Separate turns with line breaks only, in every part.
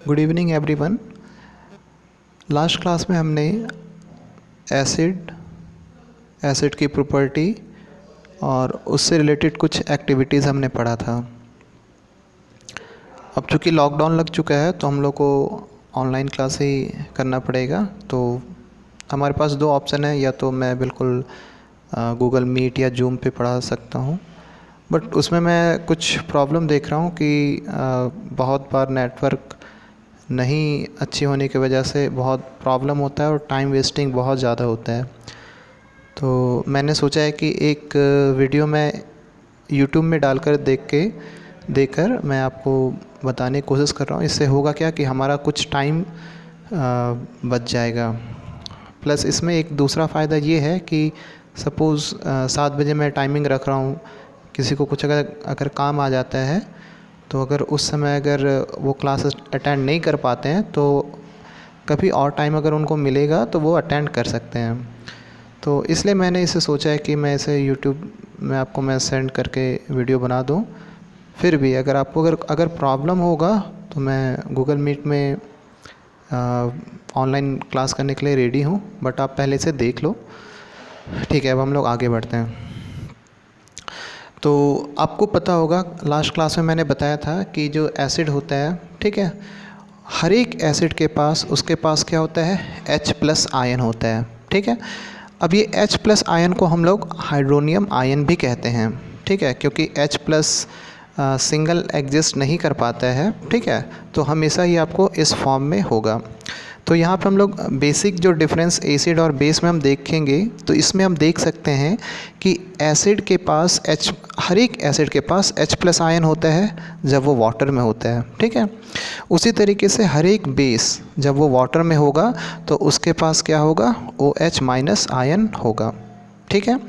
Good evening everyone. Last class में हमने acid की प्रॉपर्टी और उससे रिलेटेड कुछ एक्टिविटीज़ हमने पढ़ा था। अब चूँकि लॉकडाउन लग चुका है तो हम लोग को ऑनलाइन क्लास ही करना पड़ेगा। तो हमारे पास दो ऑप्शन है, या तो मैं बिल्कुल गूगल मीट या जूम पे पढ़ा सकता हूँ, बट उसमें मैं कुछ प्रॉब्लम देख रहा हूँ कि बहुत बार नेटवर्क नहीं अच्छी होने की वजह से बहुत प्रॉब्लम होता है और टाइम वेस्टिंग बहुत ज़्यादा होता है। तो मैंने सोचा है कि एक वीडियो मैं यूट्यूब में डालकर देखकर मैं आपको बताने की कोशिश कर रहा हूँ। इससे होगा क्या कि हमारा कुछ टाइम बच जाएगा। प्लस इसमें एक दूसरा फ़ायदा ये है कि सपोज़ 7 बजे मैं टाइमिंग रख रहा हूँ, किसी को कुछ अगर काम आ जाता है तो अगर उस समय अगर वो क्लास अटेंड नहीं कर पाते हैं तो कभी और टाइम अगर उनको मिलेगा तो वो अटेंड कर सकते हैं। तो इसलिए मैंने इसे सोचा है कि मैं इसे यूट्यूब में आपको मैं सेंड करके वीडियो बना दूं। फिर भी अगर आपको अगर प्रॉब्लम होगा तो मैं गूगल मीट में ऑनलाइन क्लास करने के लिए रेडी हूं, बट आप पहले से देख लो। ठीक है, अब हम लोग आगे बढ़ते हैं। तो आपको पता होगा लास्ट क्लास में मैंने बताया था कि जो एसिड होता है, ठीक है, हर एक एसिड के पास उसके पास क्या होता है, H+ आयन होता है। ठीक है, अब ये H+ आयन को हम लोग हाइड्रोनियम आयन भी कहते हैं। ठीक है, क्योंकि H+ सिंगल एग्जिस्ट नहीं कर पाता है। ठीक है, तो हमेशा ही आपको इस फॉर्म में होगा। तो यहाँ पे हम लोग बेसिक जो डिफरेंस एसिड और बेस में हम देखेंगे तो इसमें हम देख सकते हैं कि एसिड के पास हर एक एसिड के पास H+ आयन होता है जब वो वाटर में होता है। ठीक है, उसी तरीके से हर एक बेस जब वो वाटर में होगा तो उसके पास क्या होगा, OH- आयन होगा। ठीक है,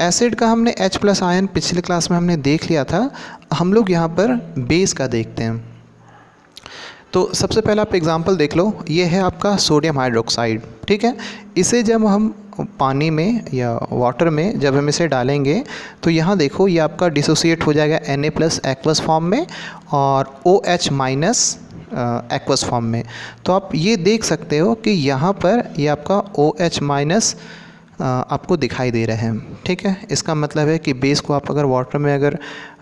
एसिड का हमने H+ आयन पिछले क्लास में हमने देख लिया था। हम लोग यहाँ पर बेस का देखते हैं। तो सबसे पहले आप एग्जांपल देख लो, ये है आपका सोडियम हाइड्रोक्साइड। ठीक है, इसे जब हम पानी में या वाटर में जब हम इसे डालेंगे तो यहाँ देखो ये आपका डिसोसिएट हो जाएगा Na+ एक्वस फॉर्म में और OH- एक्वस फॉर्म में। तो आप ये देख सकते हो कि यहाँ पर ये आपका OH- आपको दिखाई दे रहे हैं। ठीक है, इसका मतलब है कि बेस को आप अगर वाटर में अगर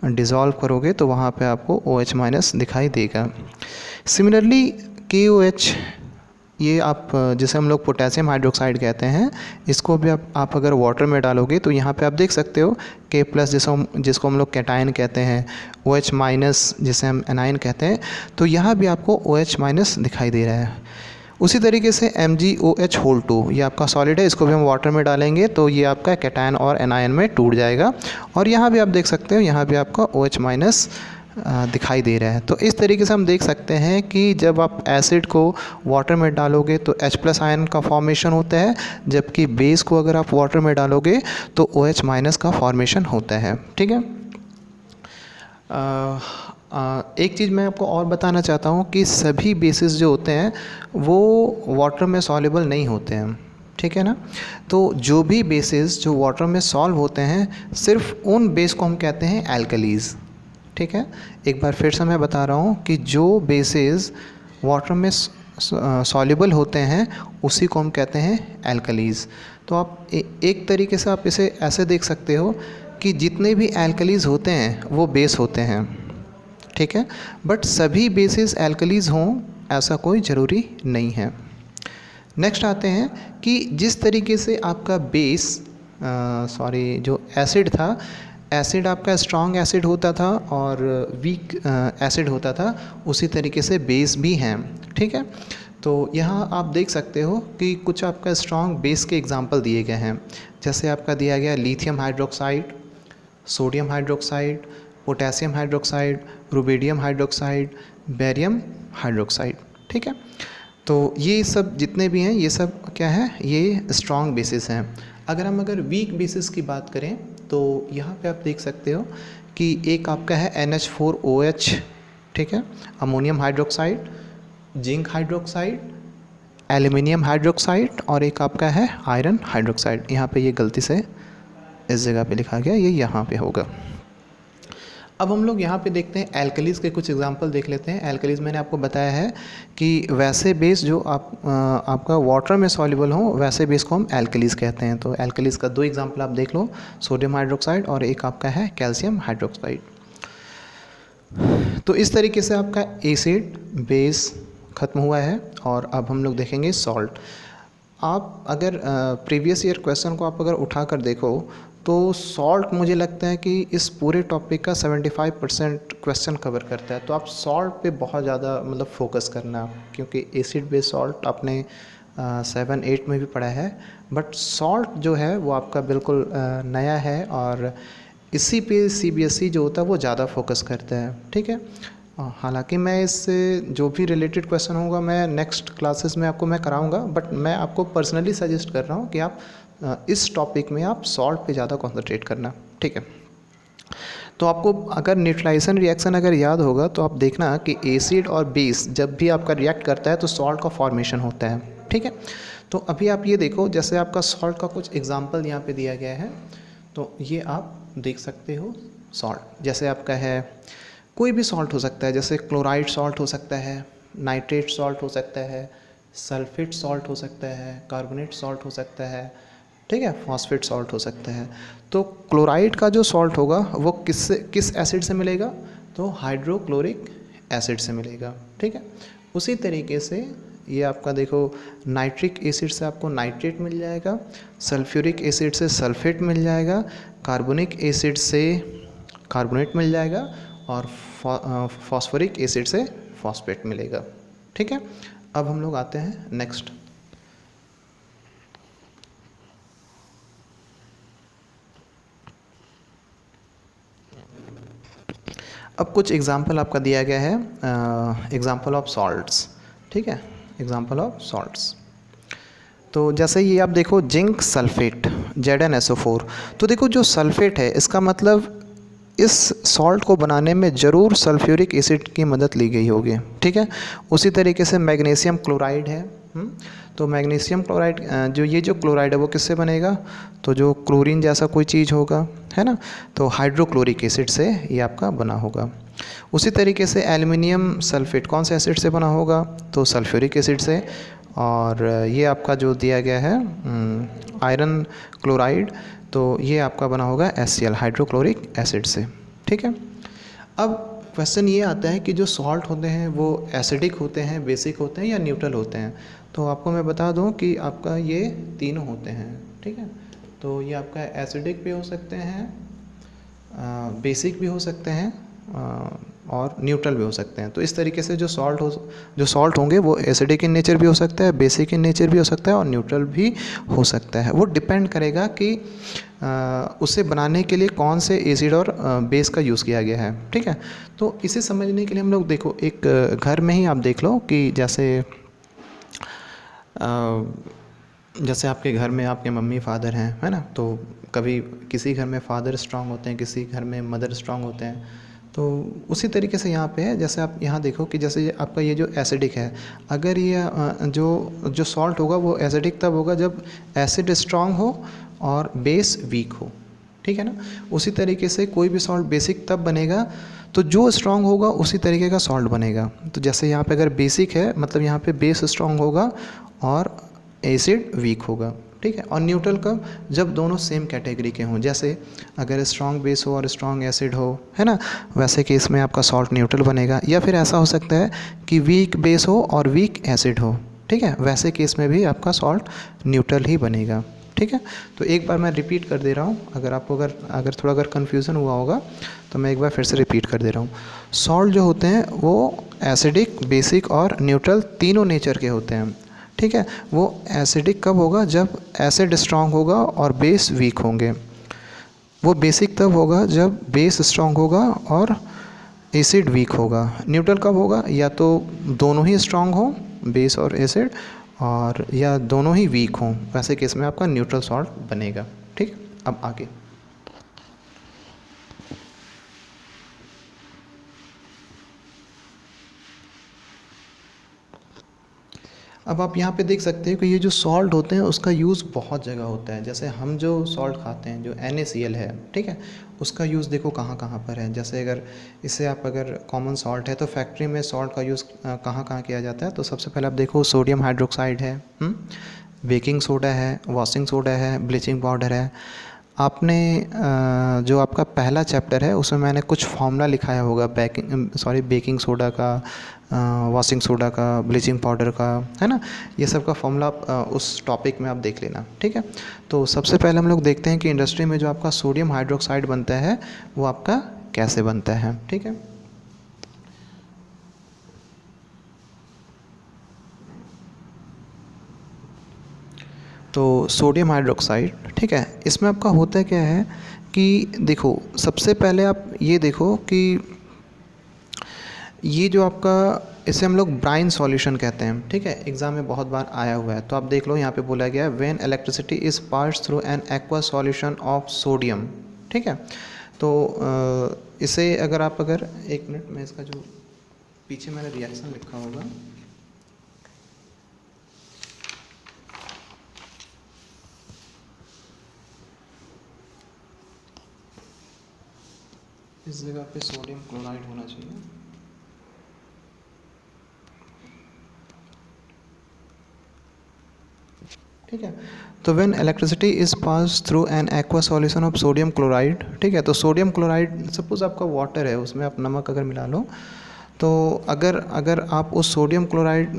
डिज़ोल्व करोगे तो वहाँ पे आपको OH- दिखाई देगा। सिमिलरली KOH, ये आप जिसे हम लोग पोटेशियम हाइड्रोक्साइड कहते हैं, इसको भी आप अगर वाटर में डालोगे तो यहाँ पे आप देख सकते हो K+ जिसको हम लोग कैटायन कहते हैं, OH- जिसे हम एनायन कहते हैं, तो यहाँ भी आपको OH- दिखाई दे रहा है। उसी तरीके से MgOH2, ये आपका सॉलिड है, इसको भी हम वाटर में डालेंगे तो ये आपका कैटायन और एनायन में टूट जाएगा। और यहाँ भी आप देख सकते हो, यहाँ भी आपका OH- दिखाई दे रहा है। तो इस तरीके से हम देख सकते हैं कि जब आप एसिड को वाटर में डालोगे तो H+ आयन का फॉर्मेशन होता है, जबकि बेस को अगर आप वाटर में डालोगे तो OH- का फॉर्मेशन होता है। ठीक है, एक चीज़ मैं आपको और बताना चाहता हूँ कि सभी बेसिस जो होते हैं वो वाटर में सॉल्युबल नहीं होते हैं। ठीक है ना, तो जो भी बेसिस जो वाटर में सॉल्व होते हैं सिर्फ उन बेस को हम कहते हैं एल्कलीज़। ठीक है, एक बार फिर से मैं बता रहा हूँ कि जो बेसिस वाटर में सॉल्युबल होते हैं उसी को हम कहते हैं एल्कलीज़। तो आप एक तरीके से आप इसे ऐसे देख सकते हो कि जितने भी एल्कलीज़ होते हैं वो बेस होते हैं। ठीक है, बट सभी बेसिस एल्कलीज़ हों ऐसा कोई ज़रूरी नहीं है। नेक्स्ट आते हैं कि जिस तरीके से आपका बेस जो एसिड था, एसिड आपका स्ट्रॉन्ग एसिड होता था और वीक एसिड होता था, उसी तरीके से बेस भी हैं। ठीक है, तो यहाँ आप देख सकते हो कि कुछ आपका स्ट्रॉन्ग बेस के एग्जांपल दिए गए हैं। जैसे आपका दिया गया lithium hydroxide, sodium hydroxide, potassium hydroxide, rubidium hydroxide, barium hydroxide. ठीक है, तो ये सब जितने भी हैं ये सब क्या है, ये स्ट्रॉन्ग बेसिस हैं। अगर वीक बेसिस की बात करें तो यहाँ पे आप देख सकते हो कि एक आपका है NH4OH, ठीक है, ammonium hydroxide, zinc hydroxide, aluminium hydroxide और एक आपका है आयरन हाइड्रोक्साइड। यहाँ पे ये गलती से इस जगह पे लिखा गया, ये यहाँ पे होगा। अब हम लोग यहाँ पे देखते हैं एल्कलीज़ के कुछ एग्जांपल देख लेते हैं। एल्कलीज़ मैंने आपको बताया है कि वैसे बेस जो आपका वाटर में सॉल्युबल हो वैसे बेस को हम एल्कलीज़ कहते हैं। तो एल्कलीज़ का दो एग्जांपल आप देख लो, सोडियम हाइड्रोक्साइड और एक आपका है कैल्शियम हाइड्रोक्साइड। तो इस तरीके से आपका एसिड बेस ख़त्म हुआ है और अब हम लोग देखेंगे सॉल्ट। आप अगर प्रीवियस ईयर क्वेश्चन को आप अगर उठा कर देखो तो सॉल्ट मुझे लगता है कि इस पूरे टॉपिक का 75% क्वेश्चन कवर करता है। तो आप सॉल्ट पे बहुत ज़्यादा मतलब फोकस करना, क्योंकि एसिड बेस सॉल्ट आपने 7-8 में भी पढ़ा है, बट सॉल्ट जो है वो आपका बिल्कुल नया है और इसी पे सीबीएसई जो होता है वो ज़्यादा फोकस करता है। ठीक है, हालांकि मैं इससे जो भी रिलेटेड क्वेश्चन होगा मैं नेक्स्ट क्लासेस में आपको मैं कराऊंगा, बट मैं आपको पर्सनली सजेस्ट कर रहा हूँ कि आप इस टॉपिक में आप सॉल्ट पे ज़्यादा कंसंट्रेट करना। ठीक है, तो आपको अगर न्यूट्रलाइजेशन रिएक्शन अगर याद होगा तो आप देखना कि एसिड और बेस जब भी आपका रिएक्ट करता है तो सॉल्ट का फॉर्मेशन होता है। ठीक है, तो अभी आप ये देखो, जैसे आपका सॉल्ट का कुछ एग्जांपल यहाँ पे दिया गया है, तो ये आप देख सकते हो। सॉल्ट जैसे आपका है, कोई भी सॉल्ट हो सकता है, जैसे क्लोराइड सॉल्ट हो सकता है, नाइट्रेट सॉल्ट हो सकता है, सल्फेट सॉल्ट हो सकता है, कार्बोनेट सॉल्ट हो सकता है, ठीक है, फॉस्फेट सॉल्ट हो सकता है। तो क्लोराइड का जो सॉल्ट होगा वो किस एसिड से मिलेगा, तो हाइड्रोक्लोरिक एसिड से मिलेगा। ठीक है, उसी तरीके से ये आपका देखो, नाइट्रिक एसिड से आपको नाइट्रेट मिल जाएगा, सल्फ्यूरिक एसिड से सल्फेट मिल जाएगा, कार्बोनिक एसिड से कार्बोनेट मिल जाएगा और फॉस्फोरिक एसिड से फॉस्फेट मिलेगा। ठीक है, अब हम लोग आते हैं नेक्स्ट। अब कुछ एग्जाम्पल आपका दिया गया है, एग्जाम्पल ऑफ सॉल्ट्स। ठीक है, एग्जाम्पल ऑफ सॉल्ट्स, तो जैसे ये आप देखो, जिंक सल्फेट ZnSO4। तो देखो जो सल्फेट है इसका मतलब इस सॉल्ट को बनाने में ज़रूर सल्फ्यूरिक एसिड की मदद ली गई होगी। ठीक है, उसी तरीके से मैग्नीशियम क्लोराइड है। तो मैग्नीशियम क्लोराइड जो ये जो क्लोराइड है वो किससे बनेगा, तो जो क्लोरीन जैसा कोई चीज़ होगा, है ना, तो हाइड्रोक्लोरिक एसिड से ये आपका बना होगा। उसी तरीके से एल्युमिनियम सल्फेट कौन से एसिड से बना होगा, तो सल्फ्यूरिक एसिड से। और ये आपका जो दिया गया है आयरन क्लोराइड, तो ये आपका बना होगा HCl हाइड्रोक्लोरिक एसिड से। ठीक है, अब क्वेश्चन ये आता है कि जो सॉल्ट होते हैं वो एसिडिक होते हैं, बेसिक होते हैं या न्यूट्रल होते हैं। तो आपको मैं बता दूं कि आपका ये तीनों होते हैं। ठीक है, तो ये आपका एसिडिक भी हो सकते हैं, बेसिक भी हो सकते हैं और न्यूट्रल भी हो सकते हैं। तो इस तरीके से जो सॉल्ट होंगे वो एसिडिक इन नेचर भी हो सकता है, बेसिक इन नेचर भी हो सकता है और न्यूट्रल भी हो सकता है। वो डिपेंड करेगा कि उसे बनाने के लिए कौन से एसिड और बेस का यूज़ किया गया है। ठीक है, तो इसे समझने के लिए हम लोग देखो, एक घर में ही आप देख लो कि जैसे आपके घर में आपके मम्मी फादर हैं, है ना, तो कभी किसी घर में फादर स्ट्रांग होते हैं, किसी घर में मदर स्ट्रांग होते हैं। तो उसी तरीके से यहाँ पे है, जैसे आप यहाँ देखो कि जैसे ये आपका ये जो एसिडिक है, अगर ये जो सॉल्ट होगा वो एसिडिक तब होगा जब एसिड स्ट्रांग हो और बेस वीक हो। ठीक है ना, उसी तरीके से कोई भी सॉल्ट बेसिक तब बनेगा तो जो स्ट्रांग होगा उसी तरीके का सॉल्ट बनेगा। तो जैसे यहाँ पे अगर बेसिक है मतलब यहाँ पे बेस स्ट्रांग होगा और एसिड वीक होगा। ठीक है, और न्यूट्रल कब, जब दोनों सेम कैटेगरी के हों, जैसे अगर स्ट्रांग बेस हो और स्ट्रांग एसिड हो, है ना, वैसे केस में आपका सॉल्ट न्यूट्रल बनेगा। या फिर ऐसा हो सकता है कि वीक बेस हो और वीक एसिड हो, ठीक है, वैसे केस में भी आपका सॉल्ट न्यूट्रल ही बनेगा। ठीक है, तो एक बार मैं रिपीट कर दे रहा हूँ, अगर आपको अगर थोड़ा कन्फ्यूज़न हुआ होगा तो मैं एक बार फिर से रिपीट कर दे रहा हूँ। सॉल्ट जो होते हैं वो एसिडिक, बेसिक और न्यूट्रल तीनों नेचर के होते हैं। ठीक है, वो एसिडिक कब होगा, जब एसिड स्ट्रांग होगा और बेस वीक होंगे। वो बेसिक तब होगा जब बेस स्ट्रांग होगा और एसिड वीक होगा। न्यूट्रल कब होगा, या तो दोनों ही स्ट्रांग हो, बेस और एसिड, और या दोनों ही वीक हों, वैसे केस में आपका न्यूट्रल सॉल्ट बनेगा। ठीक, अब आगे अब आप यहाँ पे देख सकते हैं कि ये जो सॉल्ट होते हैं उसका यूज़ बहुत जगह होता है। जैसे हम जो सॉल्ट खाते हैं जो NaCl है, ठीक है, उसका यूज़ देखो कहाँ कहाँ पर है। जैसे अगर इससे आप अगर कॉमन सॉल्ट है तो फैक्ट्री में सॉल्ट का यूज़ कहाँ कहाँ किया जाता है। तो सबसे पहले आप देखो सोडियम हाइड्रोक्साइड है, बेकिंग सोडा है, वॉशिंग सोडा है, ब्लीचिंग पाउडर है। आपने जो आपका पहला चैप्टर है उसमें मैंने कुछ फार्मूला लिखाया होगा बेकिंग सोडा का, वॉशिंग सोडा का, ब्लीचिंग पाउडर का, है ना। ये सब का फार्मूला आप उस टॉपिक में आप देख लेना, ठीक है। तो सबसे पहले हम लोग देखते हैं कि इंडस्ट्री में जो आपका सोडियम हाइड्रोक्साइड बनता है वो आपका कैसे बनता है, ठीक है। तो सोडियम हाइड्रोक्साइड, ठीक है, इसमें आपका होता क्या है कि देखो सबसे पहले आप ये देखो कि ये जो आपका इसे हम लोग ब्राइन सॉल्यूशन कहते हैं, ठीक है, एग्जाम में बहुत बार आया हुआ है। तो आप देख लो यहाँ पे बोला गया है when electricity is passed through an aqua solution of sodium, ठीक है। तो इसे अगर एक मिनट में इसका जो पीछे मैंने रिएक्शन लिखा होगा, इस जगह पे सोडियम क्लोराइड होना चाहिए, ठीक है। तो when electricity is pass through an aqua solution of sodium chloride, ठीक है। तो सोडियम क्लोराइड सपोज आपका वाटर है, उसमें आप नमक अगर मिला लो, तो अगर आप उस सोडियम क्लोराइड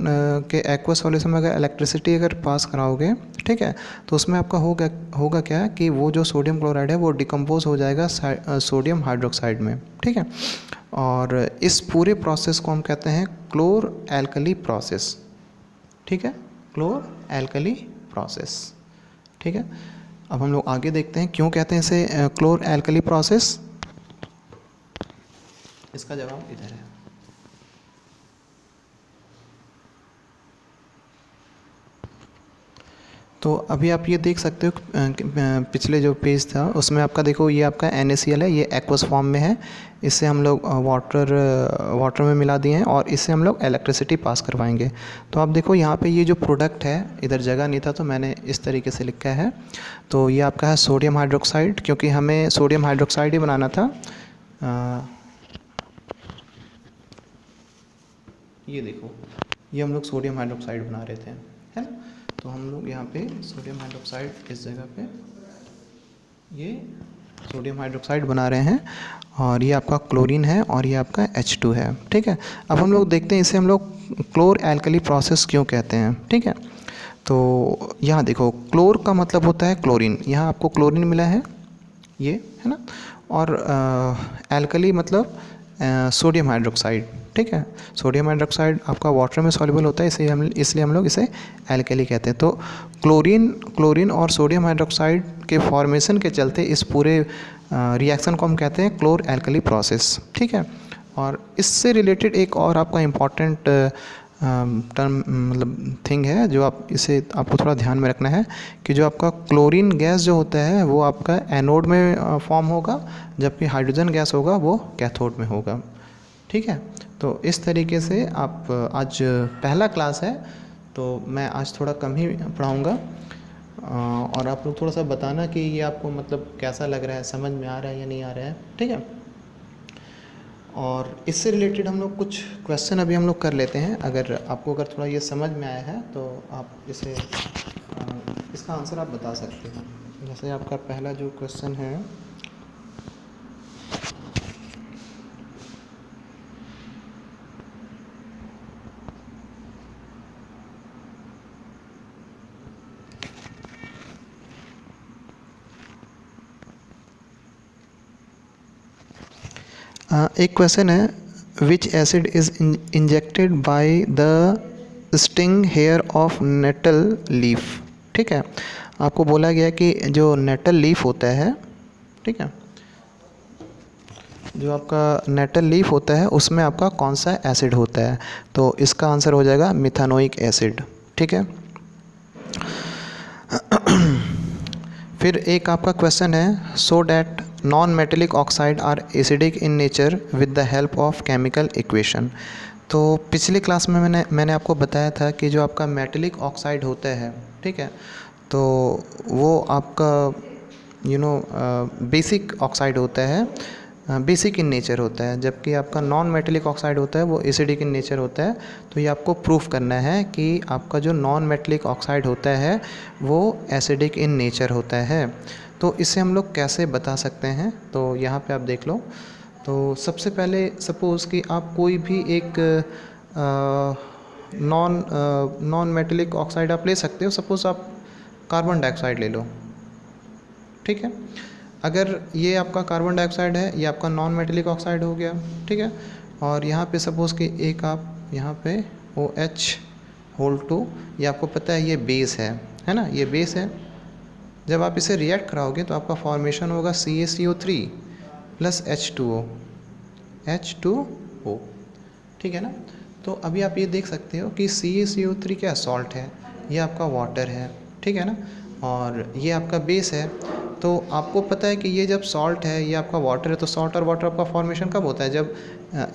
के एक्वा सॉल्यूशन में अगर इलेक्ट्रिसिटी अगर पास कराओगे, ठीक है, तो उसमें आपका होगा क्या कि वो जो सोडियम क्लोराइड है वो डिकम्पोज हो जाएगा सोडियम हाइड्रोक्साइड में, ठीक है। और इस पूरे प्रोसेस को हम कहते हैं क्लोर एल्कली प्रोसेस, ठीक है, क्लोर एल्कली प्रोसेस, ठीक है। अब हम लोग आगे देखते हैं क्यों कहते हैं इसे क्लोर एल्कली प्रोसेस। इसका जवाब इधर है। तो अभी आप ये देख सकते हो पिछले जो पेज था उसमें आपका देखो ये आपका NaCl है, ये एक्वस फॉर्म में है। इससे हम लोग वाटर में मिला दिए हैं और इससे हम लोग इलेक्ट्रिसिटी पास करवाएंगे। तो आप देखो यहाँ पे ये जो प्रोडक्ट है, इधर जगह नहीं था तो मैंने इस तरीके से लिखा है। तो ये आपका है सोडियम हाइड्रोक्साइड, क्योंकि हमें सोडियम हाइड्रोक्साइड ही बनाना था। ये देखो ये हम लोग सोडियम हाइड्रोक्साइड बना रहे थे, है ना। तो हम लोग यहाँ पे सोडियम हाइड्रोक्साइड इस जगह पे ये सोडियम हाइड्रोक्साइड बना रहे हैं और ये आपका क्लोरीन है और ये आपका H2 है, ठीक है। अब हम लोग देखते हैं इसे हम लोग क्लोर एल्कली प्रोसेस क्यों कहते हैं, ठीक है। तो यहाँ देखो क्लोर का मतलब होता है क्लोरीन, यहाँ आपको क्लोरीन मिला है ये, है ना। और एल्कली मतलब सोडियम हाइड्रोक्साइड, ठीक है। सोडियम हाइड्रोक्साइड आपका वाटर में सॉल्युबल होता है, इसलिए हम लोग इसे एल्कली कहते हैं। तो क्लोरीन और सोडियम हाइड्रोक्साइड के फॉर्मेशन के चलते इस पूरे रिएक्शन को हम कहते हैं क्लोर एल्कली प्रोसेस, ठीक है। और इससे रिलेटेड एक और आपका इम्पॉर्टेंट टर्म मतलब थिंग है जो आपको थोड़ा ध्यान में रखना है कि जो आपका क्लोरीन गैस जो होता है वो आपका एनोड में फॉर्म होगा, जबकि हाइड्रोजन गैस होगा वो कैथोड में होगा, ठीक है। तो इस तरीके से आप आज पहला क्लास है तो मैं आज थोड़ा कम ही पढ़ाऊँगा और आप लोग थोड़ा सा बताना कि ये आपको मतलब कैसा लग रहा है, समझ में आ रहा है या नहीं आ रहा है, ठीक है। और इससे रिलेटेड हम लोग कुछ क्वेश्चन अभी हम लोग कर लेते हैं। अगर थोड़ा ये समझ में आया है तो आप इसका आंसर आप बता सकते हैं। जैसे आपका पहला जो क्वेश्चन है, एक क्वेश्चन है which acid is injected by the sting hair of nettle leaf, ठीक है। आपको बोला गया कि जो नेटल लीफ होता है, ठीक है, जो आपका नेटल लीफ होता है उसमें आपका कौन सा एसिड होता है। तो इसका आंसर हो जाएगा मिथानोइक एसिड, ठीक है। फिर एक आपका क्वेश्चन है so that non metallic oxide are acidic in nature with the help of chemical equation. तो पिछले क्लास में मैंने आपको बताया था कि जो आपका मेटेलिक ऑक्साइड होता है, ठीक है, तो वो आपका बेसिक ऑक्साइड होता है, बेसिक इन नेचर होता है, जबकि आपका नॉन मेटेलिक ऑक्साइड होता है वो एसिडिक इन नेचर होता है। तो ये आपको प्रूफ करना है कि आपका जो नॉन मेटेलिक ऑक्साइड होता है वो एसिडिक इन नेचर होता है। तो इसे हम लोग कैसे बता सकते हैं, तो यहाँ पे आप देख लो। तो सबसे पहले सपोज़ कि आप कोई भी एक नॉन मेटेलिक ऑक्साइड आप ले सकते हो। सपोज़ आप कार्बन डाइऑक्साइड ले लो, ठीक है। अगर ये आपका कार्बन डाइऑक्साइड है, ये आपका नॉन मेटेलिक ऑक्साइड हो गया, ठीक है। और यहाँ पे सपोज़ कि एक आप यहाँ पे OH(2), ये आपको पता है ये बेस है ना, ये बेस है। जब आप इसे रिएक्ट कराओगे तो आपका फॉर्मेशन होगा CaCO3 प्लस H2O, ठीक है ना। तो अभी आप ये देख सकते हो कि CaCO3 क्या सॉल्ट है, ये आपका वाटर है, ठीक है ना, और ये आपका बेस है। तो आपको पता है कि ये जब सॉल्ट है, ये आपका वाटर है, तो सॉल्ट और वाटर आपका फॉर्मेशन कब होता है, जब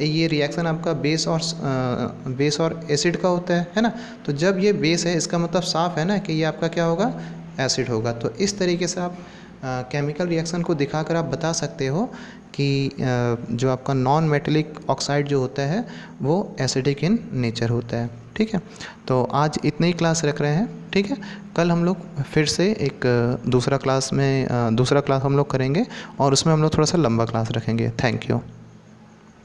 ये रिएक्शन आपका बेस और एसिड का होता है ना। तो जब ये बेस है, इसका मतलब साफ़ है ना कि ये आपका क्या होगा, एसिड होगा। तो इस तरीके से आप केमिकल रिएक्शन को दिखाकर आप बता सकते हो कि जो आपका नॉन मेटेलिक ऑक्साइड जो होता है वो एसिडिक इन नेचर होता है, ठीक है। तो आज इतनी ही क्लास रख रहे हैं, ठीक है। कल हम लोग फिर से एक दूसरा क्लास हम लोग करेंगे और उसमें हम लोग थोड़ा सा लंबा क्लास रखेंगे। Thank you.